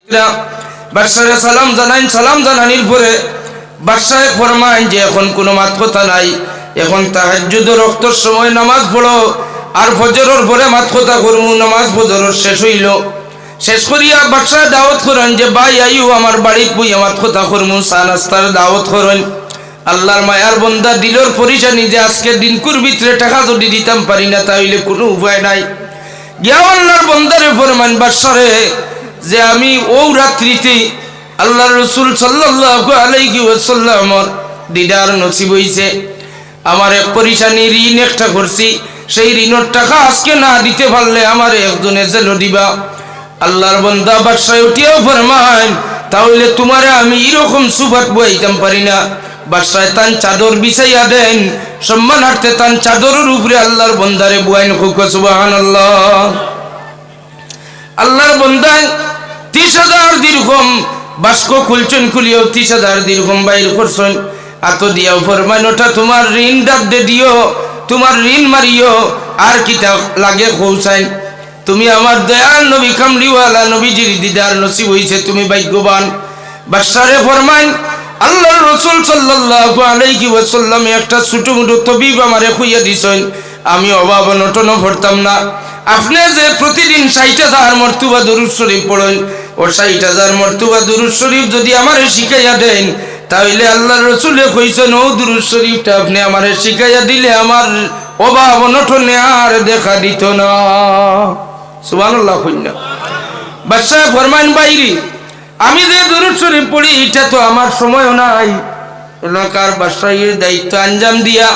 বাদশাহে সালাম জানাইন, সালাম জানানির পরে বাদশাহে ফরমাইন যে এখন কোনো মাত কথা নাই, এখন তাহাজ্জুদ রক্তর সময় নামাজ পড়ো, আর ফজরের পরে মাত কথা করমু। নামাজ ফজরের শেষ হইল, শেষ করিয়া বাদশাহ দাওয়াত করেন যে ভাই আইও আমার বাড়িত বই আমার কথা করমু, চা নাস্তার দাওয়াত করেন। আল্লাহর মায়ার বন্দা দিলর পরিশানি যে আজকে দিনকুর ভিতরে টাকা যদি দিতাম পারি না তাহলে কোনো উপায় নাই। গিয়া আল্লাহর বন্দারে ফরমান বাদশারে যে আমি ও রাত্রিতে আল্লাহর রাসূল সাল্লাল্লাহু আলাইহি ওয়াসাল্লামর দিদার নসিব হইছে। আমার এক পরিশানি ঋণ একটা করছি, সেই ঋণের টাকা আজকে না দিতে পারলে আমার একজনে জেল দিবা। আল্লাহর বন্দা বাদশাহ উঠিয়াও ফরমান তাহলে তোমারে আমি এরকম সুফাত বইতাম পারি না। বাদশাহ তান চাদর বিছাইয়া দেন, সম্মানার্থে তান চাদরের উপরে আল্লাহর বন্দারে বুয়াইন খুক সুবহানাল্লাহ। আল্লাহর বন্দায় 30,000 দিরহম বাস্ক খুলছেন, খুলিও 30,000 দিরহম বাইর করছেন। আত দিয়াও ফরমান ওটা তোমার ঋণ ডাকতে দিও, তোমার ঋণ মারিও, আর কিতা লাগে খৌসাইন। তুমি আমার দয়াল নবী কামলিওয়ালা নবীজির দিদার নসিব হইছে, তুমি ভাগ্যবান। বাদশারে ফরমাইন আল্লাহর রাসূল সাল্লাল্লাহু আলাইহি ওয়াসাল্লাম একটা ছোটমোটো তবিব আমারে খুইয়া দিছেন, আমি অভাব অনটন ভরতাম না। আপনি যে প্রতিদিন 60,000 মর্তবা দুরূদ শরীফ পড়েন, ও 60,000 মর্তবা দুরূদ শরীফ যদি আমারে শিখাইয়া দেন তাহলে আল্লাহর রাসূলে কইছেন ও দুরূদ শরীফটা আপনি আমারে শিখাইয়া দিলে আমার অভাব অনটনে আর দেখা দিত না। সুবহানাল্লাহ কইনা। বাদশাহ ফরমান বাইরি আমি যে দুরূদ শরীফ পড়ি এটা তো আমার সময়ও নাই, এলাকার বাদশাহীর দায়িত্ব আঞ্জাম দিয়া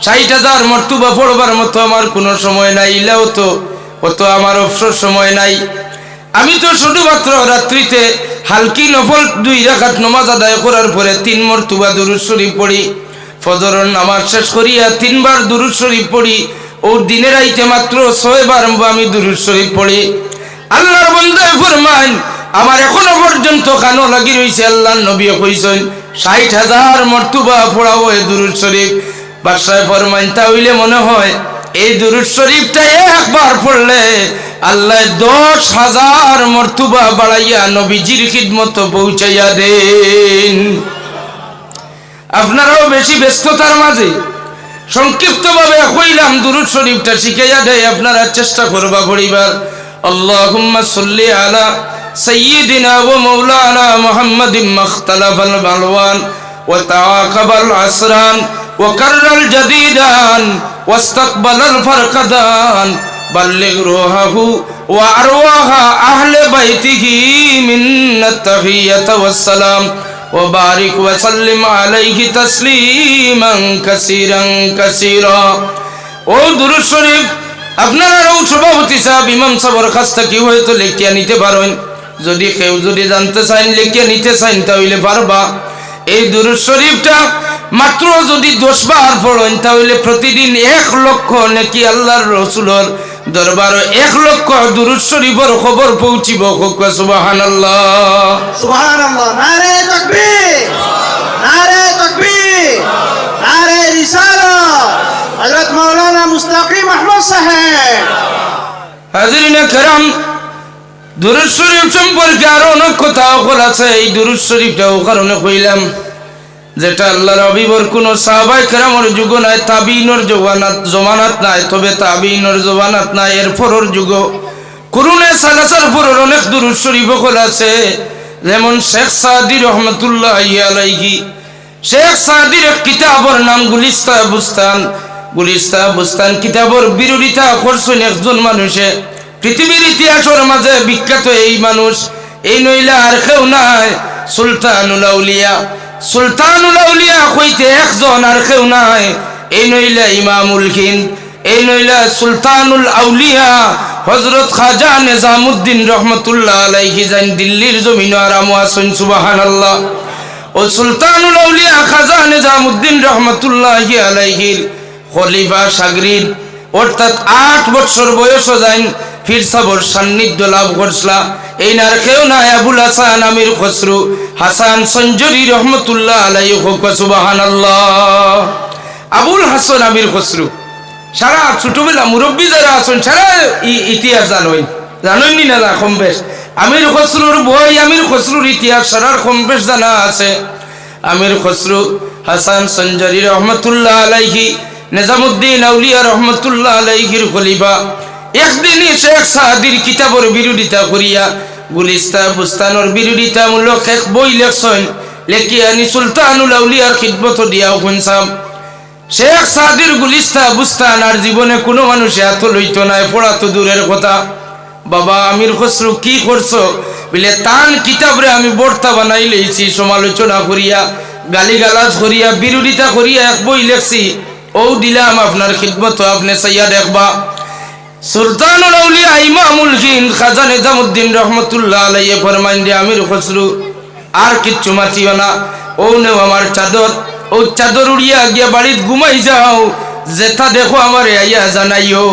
60,000 মর্তবা পড়বার মতো আমার কোনো সময় নাই, ইলাও তো অত আমার অবসর সময় নাই। আমি তো শুধুমাত্র রাত্রিতে হালকি নফল 2 রাকাত নামাজ আদায় করার পরে 3 মর্তবা দুরূদ শরীফ পড়ি, ফজরের নামাজ শেষ করিয়া 3 বার দুরূদ শরীফ পড়ি, ও দিনের আইতে মাত্র 6 বার আমি দুরূদ শরীফ পড়ি। আল্লাহর বান্দা ফরমান আমার এখনো পর্যন্ত কানো লাগি রইছে, আল্লাহর নবী কইছেন 60,000 মর্তবা পড়াও এই দুরূদ শরীফ। বাদশাহ ফরমান তাহলে মনে হয় এই দুরূদ শরীফটা একবার পড়লে আল্লাহ 10,000 মর্তবা বাড়াইয়া নবীজির খিদমত পৌঁছাইয়া দেন। আপনারাও বেশি ব্যস্ততার মাঝে সংক্ষিপ্তভাবে কইলাম দুরূদ শরীফটা শিখাইয়া দেয়, আপনারা চেষ্টা করবা পড়িবার। আল্লাহুম্মা সাল্লি আলা সাইয়্যিদিনা ওয়া মাওলানা মুহাম্মাদিন মাখতালাফাল বালওয়ান ওয়া তাআকাবাল আসরান ওয়া কাররাল জাদিদান ওয়াস্তাকবালাল ফারকাদান বাল্লিগ রূহাহু ওয়া আরওয়াহা আহলে বাইতিহি মিন্নাত তাহিয়াতু ওয়াস সালাম ওয়া বারিক ওয়া সাল্লিম আলাইহি তাসলিমান কাসীরান কাসীরা। ও দুরূদ শরীফ আপনারা সভাপতি সাহেব ইমাম সাহেবের কাছ থেকে হয়তো লিখিয়া নিতে পারেন, যদি কেউ যদি জানতে চান লিখিয়া নিতে চান তাহলে পারবা। এই দুরূদ শরীফটা মাত্র যদি 10 বার পড়েন তাহলে প্রতিদিন 1 লক্ষ নেকি আল্লাহর রাসূলের দরবারে 1 লক্ষ দুরূদ শরীফের খবর পৌঁছিব। সুবহানাল্লাহ সুবহানাল্লাহ। নারে তাকবীর, নারে তাকবীর, নারে রিসালাত, হযরত মাওলানা মুস্তাকিম আহমদ সাহেব। হাজিরিনে کرام, দুরূদ শরীফ সম্পর্কে আরো অনেক কথা আছে। এই দুরূদ শরীফটাও কারণে কইলাম যেটা আল্লাহর হাবিবের কোন সাহাবায়ে কেরামের যুগ নাই, তাবিঈনের জমানাত নাই, তবে তাবিঈনের জমানাত নাই, এরপরের যুগ কুরুনে সালাসার পরের অনেক দুরূদ শরীফ আছে। যেমন শেখ সাদি রহমাতুল্লাহি আলাইহি, শেখ সাদির এক কিতাবের নাম গুলিস্তা বুস্তান। গুলিস্তা বুস্তান কিতাবের বিরোধিতা করছেন একজন মানুষে, পৃথিবীর ইতিহাসের মাঝে বিখ্যাত এই মানুষ, এই নইলা আর কেউ নাই, সুলতানুল আউলিয়া। সুলতানুল আউলিয়া হইতে একজন আর কেউ নাই, এই নইলা ইমামুল হিন্দ, এই নইলা সুলতানুল আউলিয়া হযরত খাজা নিজামউদ্দিন রহমাতুল্লাহ আলাইহি যান দিল্লির জমিন আরাম আছেন। সুবহানাল্লাহ। ও সুলতানুল আউলিয়া খাজা নিজামউদ্দিন রহমাতুল্লাহি আলাইহির খলিফা সাগরিদ, অর্থাৎ 8 বছর বয়স যান পীর সাহেবের সান্নিধ্য লাভ করছলা। এই নার কেউ নাই আবুল হাসান আমির খসরু হাসান সঞ্জরি রহমতুল্লাহ আলাইহি। সুবহানাল্লাহ। আবুল হাসান আমির খসরু সারা ছোটবেলা মুরব্বী যারা আছেন সারা ইতিহাস জানেন, জানেননি না না কম বেশ আমির খসরুর বই আমির খসরুর ইতিহাস সারার কম বেশ জানা আছে আমির খসরু হাসান সঞ্জারি রহমতুল্লাহ আলাইহি নিজামুদ্দিন আউলিয়া রহমতুল্লাহ আলাইহির খলিফা একদিনই শেখ সাদির কিতাবের বিরোধিতা করিয়া গুলিস্তা বুস্তানোর বিরোধিতামূলক এক বই লেখছেন লেখিয়া নি সুলতানুল আউলিয়ার খিদমত দিয়া শুনছাম শেখ সাদির গুলিস্তা বুস্তান আর জীবনে কোনো মানুষে এত লইত নাই পড়া তো দূরের কথা বাবা আমির খসরু কি করছো বলে তান কিতাবরে আমি বর্তা বানাই লইছি সমালোচনা করিয়া গালিগালাজ করিয়া বিরোধিতা করিয়া এক বই লেখছি ও দিলাম আপনার খিদমত আপনি সাইয়া দেখবা সুলতানুল আউলিয়া ইমামুল হিন্দ খাজা নিজামুদ্দিন রহমতুল্লাহ আলাইহি ফরমান যে আমির খসরু আর কিচ্ছু মাতিও না ও নেও আমার চাদর ও চাদর উড়িয়া গিয়া বাড়িত ঘুমাই যাও যেটা দেখো আমার আইয়া জানাইও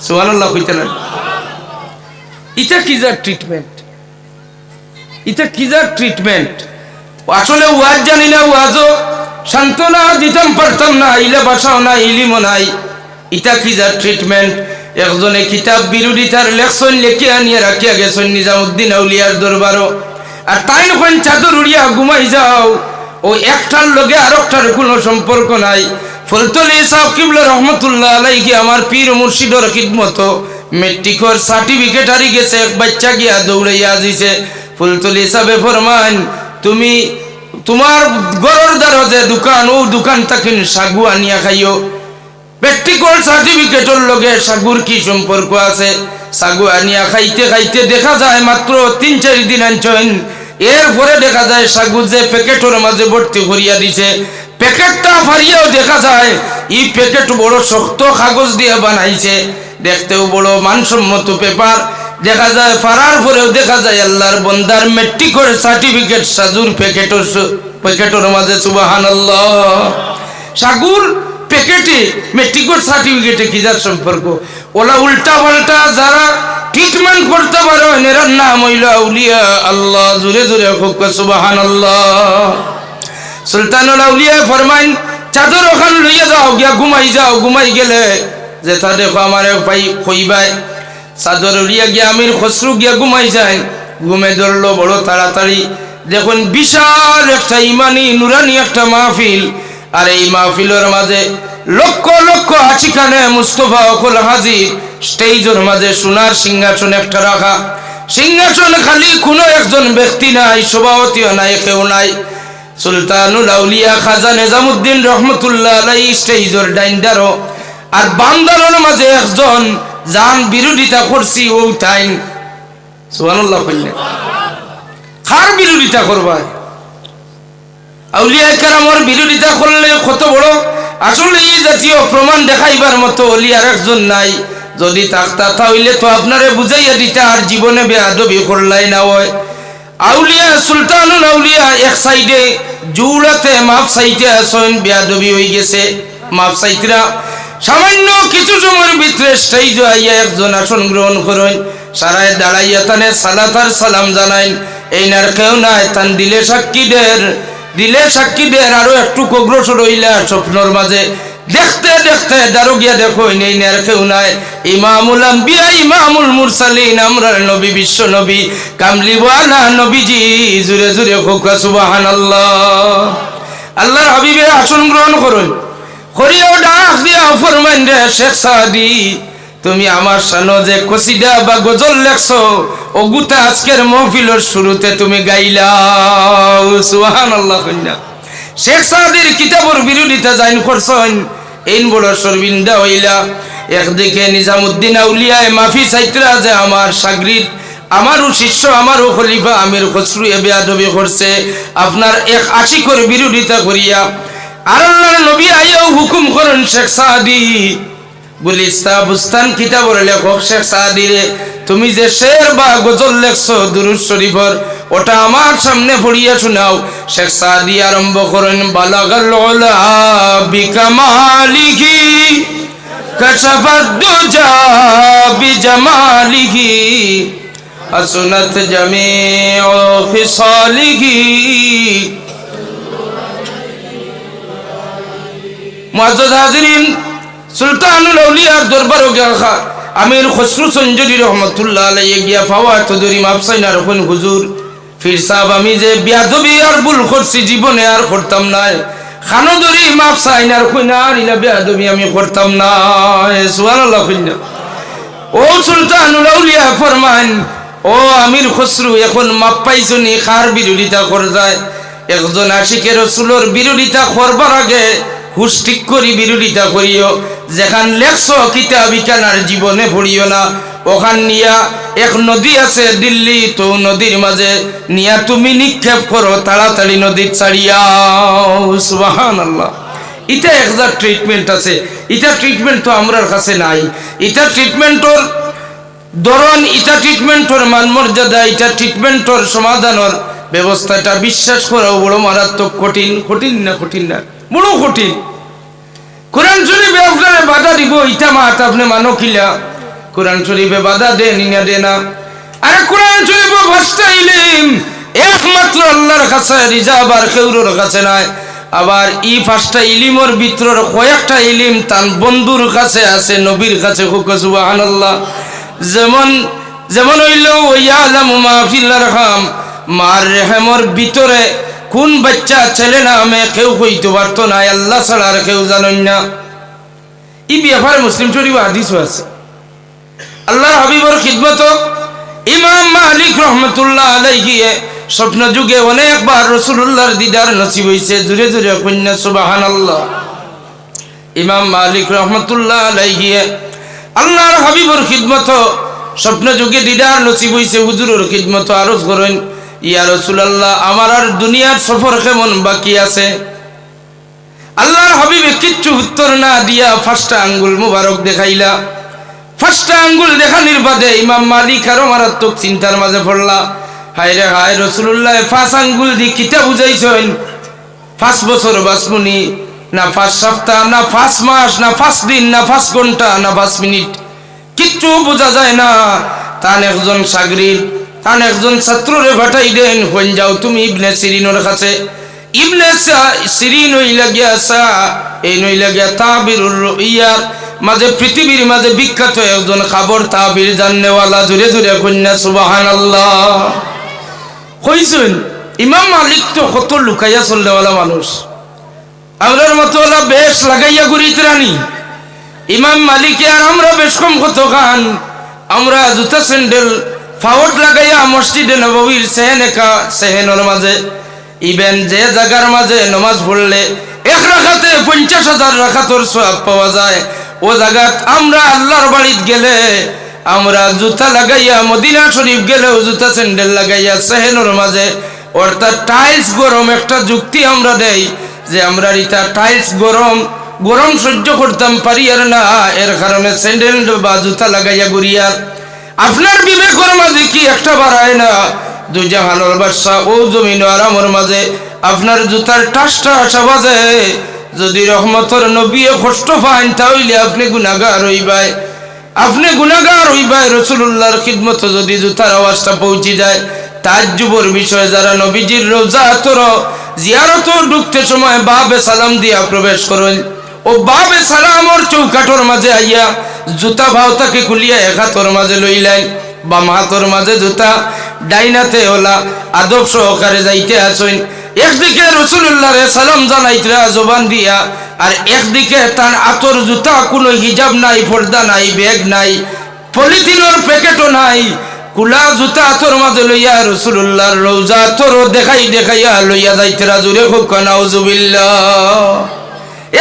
সুবহানাল্লাহ কইতে না এটা কি যা ট্রিটমেন্ট এটা কি যা ট্রিটমেন্ট আসলে ওয়াজ জানি না ওয়াজও সান্ত্বনা দিতাম পারতাম না ইলে বাসাও না ইলিমও নাই এটা কি যা ট্রিটমেন্ট একজনে কিতাব বিরোধিতার লেখছেন লেখিয়া নিয়ে রাখিয়া গেছেন নিজামুদ্দিন আউলিয়ার দরবারও আর তাই যখন চাদর উড়িয়া ঘুমাই যাও ও একটার লগে আরেকটার কোনো সম্পর্ক নাই ফুলতলি সাহেব কিবলা রহমতুল্লাহ আলাইহি আমার পীর মুর্শিদর খিদমত মেট্রিকর সার্টিফিকেট হারি গেছে এক বাচ্চা গিয়া দৌড়াইয়া দিছে ফুলতলি সাহেব ফরমান তুমি তোমার গরর দ্বারা যে দোকান ও দোকান তাকে সাগু আনিয়া খাইও প্র্যাকটিক্যাল সার্টিফিকেটের লগে সাগুর কি সম্পর্ক আছে সাগু আনিয়া খাইতে খাইতে দেখা যায় মাত্র 3-4 দিন আনছেন এরপরে দেখা যায় সাগু যে প্যাকেটের মাঝে ভর্তি করিয়া দিছে প্যাকেটটা ফারিয়াও দেখা যায় এই প্যাকেট বড় শক্ত কাগজ দিয়ে বানাইছে দেখতেও বড় মানসম্মত পেপার দেখা যায় ফারার পরেও দেখা যায় আল্লাহর বন্দার মেট্রিকের সার্টিফিকেট সাজুর প্যাকেটের মাঝে সুবহানাল্লাহ সাগুর প্যাকেটে মেট্রিকের সার্টিফিকেটে কি যার সম্পর্ক ওলা উল্টা পাল্টা যারা ট্রিটমেন্ট করতে পারো এনার নাম হইল আউলিয়া আল্লাহ জোরে জোরে হোক সুবহানাল্লাহ সুলতানুল আউলিয়া ফরমান চাদর ওখান লইয়া যাও গিয়া ঘুমাই যাও ঘুমাই গেলে যেটা দেখো আমার ভাই কইবাই চাদর উড়িয়া গিয়া আমির খসরু গিয়া ঘুমাই যায় ঘুমে ধরলো বড় তাড়াতাড়ি দেখুন বিশাল একটা ইমানি নুরানি একটা মাহফিল আর এই মাহফিলের মাঝে লক্ষ লক্ষ আশিখানে মুস্তফা অকল হাজির স্টেজের মাঝে সোনার সিংহাসন একটা রাখা সিংহাসন খালি কোনো একজন ব্যক্তি নাই সভাপতিও নাই কেউ নাই সুলতানুল আউলিয়া খাজা নিজামুদ্দিন রহমতুল্লাহ আলাইহি স্টেজের ডাইন্ডারও আর বান্দারের মাঝে একজন জান বিরোধিতা করছি ও টাইম সুবহানাল্লাহ কইলেন কার বিরোধিতা করবা আউলিয়া কেরামর বিরোধিতা করলে কত বড় আসলে এই জাতীয় প্রমাণ দেখাইবার মতো ওলিয়ার একজন নাই যদি থাকতা তাহলে তো আপনারে বুঝাইয়া দিতে আর জীবনে বেয়াদবি করলাই না হয় আউলিয়া সুলতানুল আউলিয়া এক সাইডে জুড়াতে মাপ সাইতে আসেন বেয়াদবি হয়ে গেছে মাপ সাইতরা সামান্য কিছু সময়ের ভিতরে স্টেজ আইয়া একজন আসন গ্রহণ করেন সারায় দাঁড়াইয়া তানে সালাত আর সালাম জানাইন এই নার কেউ নাই তান দিলে সাক্ষীদের আরো একটু অগ্রসর হইলা স্বপ্নর মাঝে দেখতে দেখতে দারো গিয়া দেখো এই নার কেউ নাই ইমামুল আম্বিয়া ইমামুল মুরসালিন আমরার নবী বিশ্ব নবী কামলিওয়ালা নবীজি জুরে জুরে হোক সুবহানাল্লাহ আল্লাহর হাবিবের আসন গ্রহণ করুন করিও ডাক দিয়া ফরমান রে শেখ সাদি তুমি আমার সানো যে কসিদা বা গজল লেখছো ও গুতা আজকের মাহফিলের শুরুতে তুমি গাইলাও সুবহানাল্লাহ কইনা শেখ সাদির কিতাবের বিরোধিতা জাইন করছেন এই বড় শর্মিন্দা হইলা একদিকে নিজামুদ্দিন আউলিয়া মাফি সাইতরা যে আমার শাগরিদ আমারও শিষ্য আমারও খলিফা আমির খসরু এ বেয়াদবি করছে আপনার এক আশিকর বিরোধিতা করিয়া আর আল্লাহর নবী আইয়াও হুকুম করেন শেখ সাদি গুলিস্তা বুস্তান কিতাবের লেখক শেখ সাদি রে তুমি যে শের বা গজল লেখছো দুরূদ শরীফের ওটা আমার সামনে পড়িয়া শোনাও শেখ সাদি আরম্ভ করেন বালাগাল উলা বিকামালিহি কাশাফাদ দুজা বিজামালিহি আসনাত জামিউ ফিসালিহি মুআজ্জাজ হাজিরিন সুলতানুল আউলিয়ার দরবারে আমির খসরু সঞ্জরি রহমতুল্লাহ আলাইহি গিয়া পাওয়া তো দরি মাপসাইনা রকম হুজুর ফির সাহেব আমি যে বিয়াদবি আর ভুল করছি জীবনে আর করতাম না খানো দরি মাপসাইনার কইনা আর ইলা বিয়াদবি আমি করতাম না সুবহানাল্লাহ কইনা ও সুলতানুল আউলিয়া ফরমান ও আমির খসরু এখন মাপ পাইছনি খার বিরোধিতা কর যায় একজন আশিকের রাসূলের বিরোধিতা করবার আগে হুশ ঠিক করি বিরোধিতা করিও যেখান লেখছো কিতাব ইকানার জীবনে পড়িও না ওখান নিয়া এক নদী আছে দিল্লি তো নদীর মাঝে নিয়া তুমি নিক্ষেপ করো তাড়াতাড়ি নদীর ছাড়িয়াও সুবহানাল্লাহ এটা একটা ট্রিটমেন্ট আছে এটা ট্রিটমেন্ট তো আমরার কাছে নাই এটা ট্রিটমেন্টর ধরন এটা ট্রিটমেন্টর মান মর্যাদা এটা ট্রিটমেন্টর সমাধানের ব্যবস্থাটা বিশ্বাস করাও বড় মারাত্মক কঠিন কঠিন না বড় কঠিন কোরআন শরীফে আপনারা বাধা দিব ইটা মাত আপনি মানো কিলা কোরআন শরীফে বাধা দেন না দে না আরে কোরআন শরীফে ভাষা ইলম একমাত্র আল্লাহর কাছে রিজার্ভ আর কেউর কাছে নাই আবার ই পাঁচটা ইলিমর ভিতর কয়েকটা ইলিম তান বন্ধুর কাছে আছে নবীর কাছে সুবহানাল্লাহ যেমন যেমন হইল ইয়ালামু মা ফিল আরহাম মার রেহমর ভিতরে কোন বাচ্চা ছেলে না আমি কেউ কইতে পারতো না আল্লাহ ছাড়া আর কেউ জানেন না এই ব্যাপারে মুসলিম শরীফ হাদিসও আছে আল্লাহর হাবিবর খিদমত ইমাম মালিক রহমতুল্লাহ আলাইহি স্বপ্ন যুগে অনেকবার রাসূলুল্লাহর দিদার নসিব হইছে জুরে জুরে কন্যা সুবহানাল্লাহ ইমাম মালিক রহমতুল্লাহ আলাইহি আল্লাহর হাবিবর খিদমত স্বপ্ন যুগে দিদার নসিব হইছে হুজুরের খিদমত আরজ করেন ইয়া রাসূলুল্লাহ আমার আর দুনিয়ার সফর কেমন বাকি আছে আল্লাহর হাবিবে কিচ্ছু উত্তর না দিয়া ফার্স্ট আঙ্গুল মুবারক দেখাইলা ফার্স্ট আঙ্গুল দেখানির বাদে ইমাম মালিক আরো মারাত্মক চিন্তার মাঝে পড়লা হায় রে হায় রাসূলুল্লাহ ফার্স্ট আঙ্গুল দি কিতা বুঝাইছেন 5 বছর বাসমুনি না 5 সপ্তাহ না 5 মাস না 5 দিন না 5 ঘন্টা না 5 মিনিট কিচ্ছু বোঝা যায় না তান একজন শাগরিদ তান একজন ছাত্ররে পাঠাই দেন কোন যাও তুমি ইবনে সিরিনের কাছে ইবনে সিরিন হইলা গিয়া এই নইলা গিয়া তাবিরুর রুইয়া মাঝে পৃথিবীর মাঝে বিখ্যাত একজন খবর তাবির জাননেওয়ালা জুরে জুরে কন্যা সুবহানাল্লাহ কইছেন ইমাম মালিক তো কত লুকাইয়া চলনেওয়ালা মানুষ আমরার মতো ওলা বেশ লাগাইয়া ঘুরিত রানি ইমাম মালিকে আর আমরা বেশ কম কত খান আমরা জুতা স্যান্ডেল ফাওয়ার্ড লাগাইয়া মসজিদে নববীর সেহেনের মাঝে ইভেন যে জায়গার মাঝে নামাজ পড়লে এক রাকাতে 50,000 রাকাতের সওয়াব পাওয়া যায় ও জায়গাত আমরা আল্লাহর বাড়িতে গেলে আমরা জুতা লাগাইয়া মদিনা শরীফ গেলেও জুতা স্যান্ডেল লাগাইয়া সেহেনের মাঝে অর্থাৎ টাইলস গরম একটা যুক্তি আমরা দেই যে আমরা ইটা টাইলস গরম সহ্য করতাম পারি আর না এর কারণে স্যান্ডেল বা জুতা লাগাইয়া ঘুরিয়ার আপনার বিবেকের মাঝে কি একটা বাড়ায় না দুই জাহানের বাদশা ও জমিন আরামের মাঝে আপনার জুতার টাসটা আসা বাজে যদি রহমতের নবী কষ্ট পান তাহলে আপনি গুনাহগার হইবাই রাসূলুল্লাহর খিদমতে যদি জুতার আওয়াজটা পৌঁছে যায় তাজ্জুবের বিষয় যারা নবীজির রওজা জিয়ারত ঢুকতে সময় বাবে সালাম দিয়া প্রবেশ করেন ও বাবে সালামর চৌকাঠর মাঝে আইয়া জুতা ভাওতাকে খুলিয়া এক হাতর মাঝে লইলেন বাম হাতর মাঝে জুতা ডাইনাতে ওলা আদব সহকারে যাইতে আসেন একদিকে রাসূলুল্লাহরে সালাম জানাইতরা জবান দিয়া আর একদিকে তার আতর জুতা কোনো হিজাব নাই পর্দা নাই ব্যাগ নাই পলিথিনের প্যাকেটও নাই কুলা জুতা আতর মাঝে লইয়া রাসূলুল্লাহর রওজা আতর দেখাইয়া লইয়া যাইতরা জুরে খুব নাউজুবিল্লাহ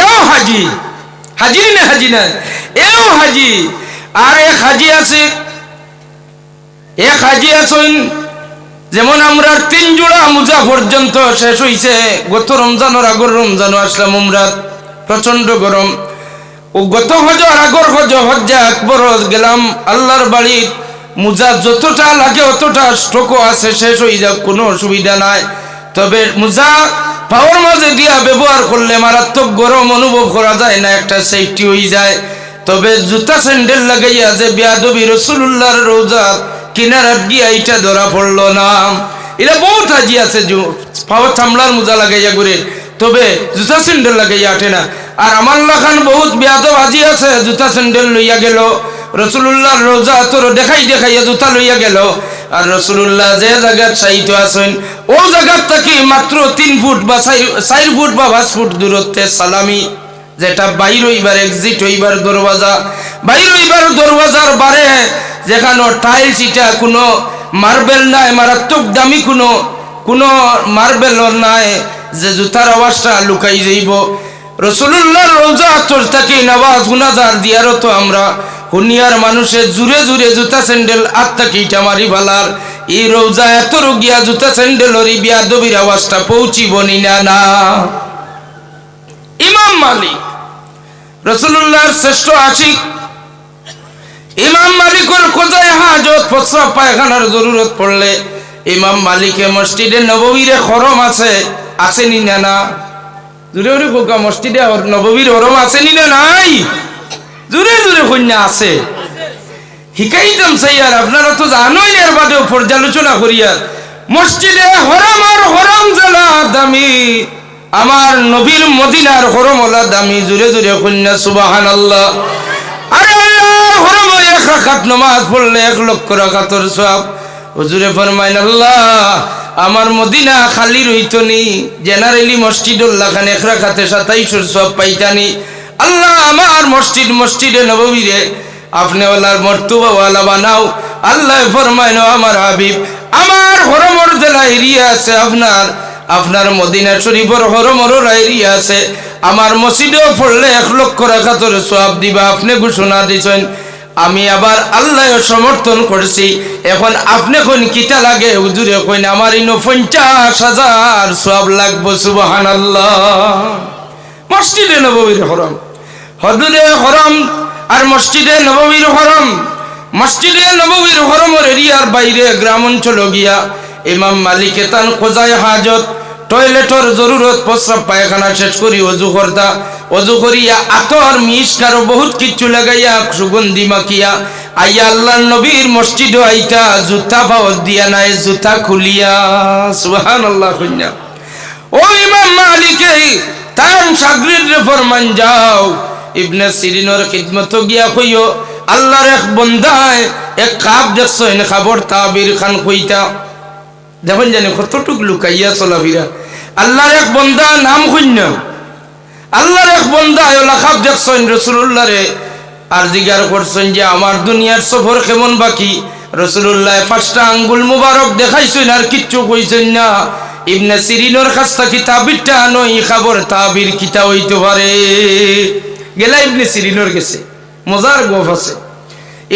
এও হাজি না এও হাজি আর এক হাজি আছেন যেমন আমরা 3 জোড়া মুজা পর্যন্ত শেষ হইছে গত রমজানের আগর রমজানও আসলাম উমরাত প্রচন্ড গরম ও গত হজর আগর হজ্জা আকবর গেলাম আল্লাহর বাড়ির মুজা যতটা লাগে অতটা স্টকও আছে শেষ হয়ে যাক কোনো অসুবিধা নাই তবে মুজা পাওয়ার মাঝে দিয়া ব্যবহার করলে মারাত্মক গরম অনুভব করা যায় না একটা সেফটি হয়ে যায় তবে জুতা স্যান্ডেল লাগাইয়া যে বেয়াদবি রাসূলুল্লাহর রওজার কিনারাত গিয়া এটা ধরা পড়লো না এরা বহুত হাজি আছে পাওয়ার চামড়ার মোজা লাগাইয়া ঘুরে তবে জুতা স্যান্ডেল লাগাইয়া আটে না আর আমার লাখান বহুত বেয়াদব হাজি আছে জুতা স্যান্ডেল লইয়া গেল রাসূলুল্লাহর রওজা তোর দেখাই দেখাইয়া জুতা লইয়া গেল। আর রাসূলুল্লাহ যে জায়গায় চাইত আছেন ও জায়গা থেকে মাত্র 3 ফুট বা 4 ফুট বা 5 ফুট দূরত্বে সালামি, যেটা বাইর হইবার এক্সিট হইবার দরওয়াজা, বাইর হইবার দরওয়াজার বারে যেখানে টাইলস ইটা কোনো মার্বেল নাই, মারাত্মক দামি কোনো মার্বেল নাই যে জুতার আওয়াজটা লুকাই যাইব। রাসূলুল্লাহর রওজা তোর থেকে নামাজ গুনাজার দিয়ারত আমরা হুনিয়ার মানুষের জুড়ে জুড়ে জুতা স্যান্ডেল আত্মাকে ইটা মারি ভালার এই রওজা এত রোগিয়া জুতা স্যান্ডেলর এই বিয়াদবির আওয়াজটা পৌঁছিব নি না। ইমাম মালিক রাসূলুল্লাহর শ্রেষ্ঠ আশিক, ইমাম মালিকের কোজায় হাজত প্রস্রাব পায়খানার জরুরত পড়লে ইমাম মালিকে মসজিদে নববীরে হরম আছে নি না? জুড়ে জুড়ে কোকা মসজিদে নববীর হরম আছে নি না? নাই, জুড়ে জুড়ে কন্যা আছে। শিকাইতাম সাইয়ার আপনারা তো জানোই, এর বাদেও পর্যালোচনা করিয়ার মসজিদে হরম আর হরম জেলা দামি, আমার নবীর মদিনার হরম ওলা দামি। জুড়ে জুড়ে কন্যা সুবহানাল্লাহ। আরে আল্লাহর হরম 1 রাকাত নামাজ পড়লে 1 লক্ষ রাকাতের সওয়াব। হুজুরে ফরমাইন আল্লাহ আমার মদিনা খালি রইতো নি, জেনারেলি মসজিদুল্লাহ খান 1 রাকাতে 2700 সওয়াব পাইতানি। আল্লাহ আমার মসজিদে নববীরে আপনি ওলার মর্তবা ওয়ালা বানাও। আল্লাহ ফরমাইন আমার হাবিব আমার হরমর জেলা এরিয়া আছে, আপনার মদিনা শরীফের হরমর এরিয়া আছে, আমার মসজিদেও পড়লে 1 লক্ষ রাকাতের সওয়াব দিবা। আপনি ঘোষণা দিছেন, আমি আবার আল্লাহ সমর্থন করছি। এখন আপনি কোন কিতা লাগে? হুজুরে কইন আমার ইনো 50,000 সওয়াব লাগবে। সুবহানাল্লাহ। মসজিদে নববীর হরম, হদুদে হরম আর মসজিদে নববীর হরম। মসজিদে নববীর হরমের এরিয়ার বাইরে গ্রাম অঞ্চল গিয়া ইমাম মালিকে তান কোজায় হাজত টয়লেটর জরুরত প্রস্রাব পায়খানা শেষ করি অজু করিয়া আতর মিষ্টার বহুত কিচ্ছু লাগাইয়া সুগন্ধি মাখিয়া আইয়া আল্লাহর নবীর মসজিদ আইতা জুতা পাওয়ার দিয়া নাই, জুতা খুলিয়া। সুবহানাল্লাহ। কন্যা ও ইমাম মালিকে তার শাগরিদ ফরমান যাও ইবনে সিরিনের খিদমত গিয়া কইও আল্লাহর এক বন্দায় এক খাব দেখছো, এনে খাবর তাবির খান কইতা দেখুন জানি কতটুক লুকাইয়া চলাফিরা। আল্লাহর এক বন্দা নাম কইন, আল্লাহর এক বন্দা ওলা খাব দেখছেন রাসূলুল্লাহ রে আর জিজ্ঞাসা করছেন যে আমার দুনিয়ার সফর কেমন বাকি? রাসূলুল্লাহ 5টা আঙ্গুল মুবারক দেখাইছেন আর কিচ্ছু কইছেন না। ইবনে সিরিনের কাছ থেকে তাবিরটা আনো, এই খবর তাবির কিতা হইতে পারে? গেলা ইবনে সিরিনের গেছে, মজার গপ আছে।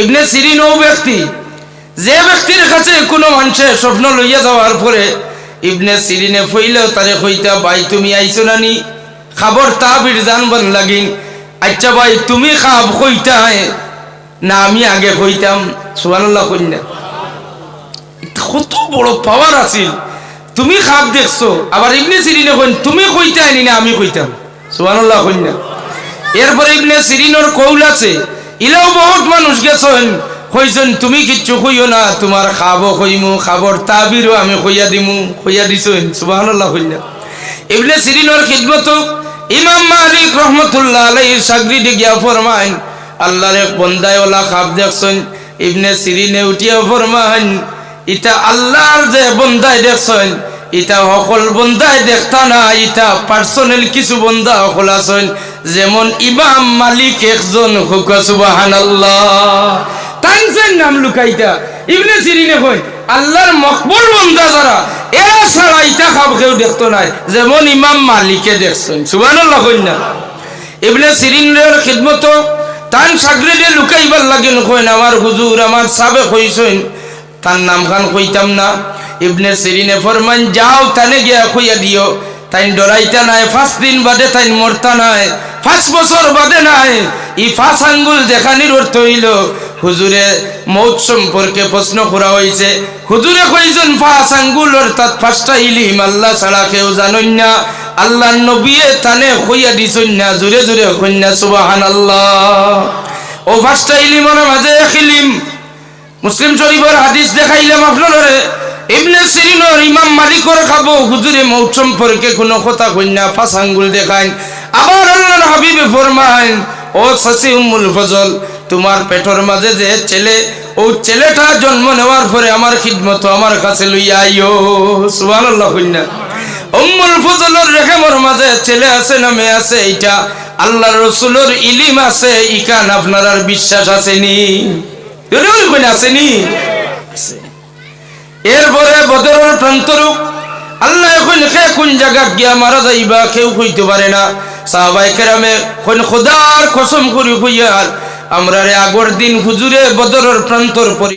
ইবনে সিরিন ও ব্যক্তি যে ব্যক্তির কাছে কোনো মানুষের স্বপ্ন লইয়া যাওয়ার পরে ইবনে সিরিনে ফইলেও তারে কইতা ভাই তুমি আইছো নানি খবর তাবির জানবান লাগিন। আচ্ছা ভাই তুমি খাব কইতা না আমি আগে কইতাম? সুবহানাল্লাহ। কইনা কত বড় পাওয়ার আছিল। তুমি খাব দেখছো, আবার ইবনে সিরিনে কইন তুমি কইতা আনি না আমি কইতাম। সুবহানাল্লাহ। কইনা এরপরে ইবনে সিরিনের কৌল আছে, ইলাও বহুত মানুষ গেছেন কইছেন তুমি কিচ্ছু কইও না, তোমার খাবো কইমু, খাবর তাবিরও আমি কইয়া দিমু, কইয়া দিছেন। সুবহানাল্লাহ। কইনা ইবনে সিরিনের খিদমত ইমাম মালিক রহমতুল্লাহ আলাইহির শাগরিদ গিয়া ফরমাইন আল্লাহর এক বন্দায় ওলা খাব দেখছেন। ইবনে সিরিনে উঠিয়া ফরমাইন ইটা আল্লাহর যে বন্দায় দেখছেন ইটা সকল বন্দায় দেখতা না, ইটা পার্সোনাল কিছু বন্দা সকল আছেন, যেমন ইমাম মালিক একজন। সুবহানাল্লাহ। তানসেন নাম লুকাইতা ইবনে সিরিনে কই আল্লাহর মকবুল বান্দা যারা এরা ছাড়া ইটা খাব কেউ দেখতো নাই, যেমন ইমাম মালিকে দেখছেন। সুবহানাল্লাহ। কইনা ইবনে সিরিনের খিদমত তান শাগরিদে লুকাইবার লাগেন কইন আমার হুজুর আমার সাবে কইছেন, তার নাম খান কইতাম না। ইবনে সিরিনে ফরমান যাও তানে গিয়া কইয়া দিও তাই ডরাইতা নাই, 5 দিন বাদে তাই মরতা নাই, 5 বছর বাদে নাই। এই 5 আঙ্গুল দেখানির অর্থ হইল হুজুরে মৌত সম্পর্কে প্রশ্ন করা হয়েছে, হুজুরে কইছেন 5 আঙ্গুল অর্থাৎ 5টা ইলম আল্লাহ ছাড়া কেউ জানেন না, আল্লাহর নবী তানে কইয়া দিছেন না। জোরে জোরে কইনা সুবহানাল্লাহ। ও 5টা ইলমের মাঝে এক ইলম মুসলিম শরীফের হাদিস দেখাইলাম আপনারে, ইবনে সিরিনের ইমাম মালিকের খাবো হুজুরে মৌত সম্পর্কে কোনো কথা কইনা 5 আঙ্গুল দেখাইন। আবার আল্লাহর হাবিবে ফরমাইন ও সাসি উম্মুল ফজল তোমার পেটর মাঝে যে ছেলে, ও ছেলেটা জন্ম নেওয়ার পরে আমার খিদমত আমার কাছে লইয়া আইও। সুবহানাল্লাহ কইনা। উম্মুল ফজলের রেহেমর মাঝে ছেলে আছে না মেয়ে আছে, এইটা আল্লাহর রাসূলের ইলম আছে, ইকান আপনার আর বিশ্বাস আসেনি? কইনা আসেনি? এরপরে বদরের প্রান্তরূপ আল্লাহ এখন কোন জায়গা গিয়া মারা যাইবা কেউ কইতে পারে না। সাহাবায়ে কেরামে কোন খোদার কসম করি কইয়ার আমরা আগর দিন হুজুরে বদরের প্রান্তর